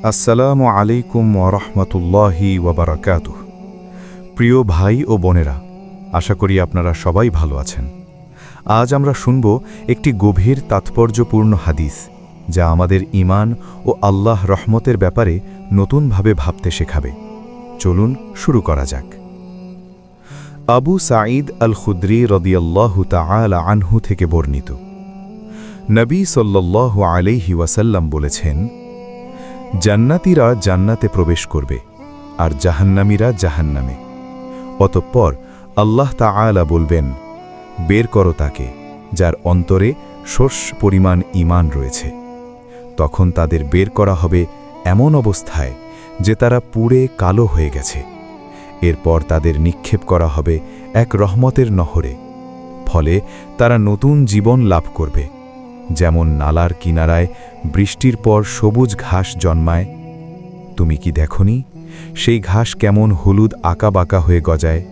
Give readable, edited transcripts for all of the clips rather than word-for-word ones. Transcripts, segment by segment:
আসসালামু আলাইকুম ওয়ারাহমাতুল্লাহি ওয়াবারাকাতুহ। প্রিয় ভাই ও বোনেরা, আশা করি আপনারা সবাই ভালো আছেন। আজ আমরা শুনব একটি গভীর তাৎপর্যপূর্ণ হাদিস, যা আমাদের ঈমান ও আল্লাহ রহমতের ব্যাপারে নতুনভাবে ভাবতে শেখাবে। চলুন শুরু করা যাক। আবু সাঈদ আল খুদরি রাদিয়াল্লাহু তাআলা আনহু থেকে বর্ণিত, নবী সাল্লাল্লাহু আলাইহি ওয়াসাল্লাম বলেছেন, জান্নাতীরা জান্নাতে প্রবেশ করবে আর জাহান্নামীরা জাহান্নামে। অতঃপর আল্লাহ তাআলা বলবেন, বের করো তাকে যার অন্তরে শস্য পরিমাণ ঈমান রয়েছে। তখন তাদের বের করা হবে এমন অবস্থায় যে তারা পুড়ে কালো হয়ে গেছে। এরপর তাদের নিক্ষেপ করা হবে এক রহমতের নহরে, ফলে তারা নতুন জীবন লাভ করবে। যেমন নালার কিনারায় বৃষ্টির পর সবুজ ঘাস জন্মায়। তুমি কি দেখনি সেই ঘাস কেমন হলুদ আঁকা বাঁকা হয়ে গজায়?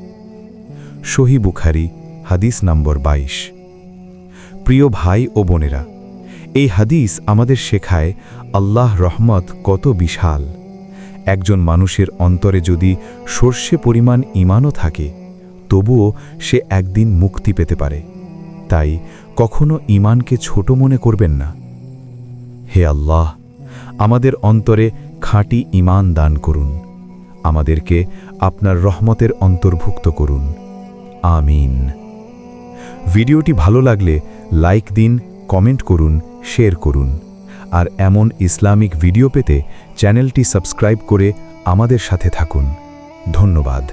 সহিহ বুখারী হাদিস নম্বর 22। প্রিয় ভাই ও বোনেরা, এই হাদিস আমাদের শেখায় আল্লাহ রহমত কত বিশাল। একজন মানুষের অন্তরে যদি সর্ষে পরিমাণ ঈমানও থাকে, তবুও সে একদিন মুক্তি পেতে পারে। তাই কখনো ঈমানকে ছোট মনে করবেন না। হে আল্লাহ, আমাদের অন্তরে খাঁটি ঈমান দান করুন। আমাদেরকে আপনার রহমতের অন্তর্ভুক্ত করুন। আমিন। ভিডিওটি ভালো লাগলে লাইক দিন, কমেন্ট করুন, শেয়ার করুন। আর এমন ইসলামিক ভিডিও পেতে চ্যানেলটি সাবস্ক্রাইব করে আমাদের সাথে থাকুন। ধন্যবাদ।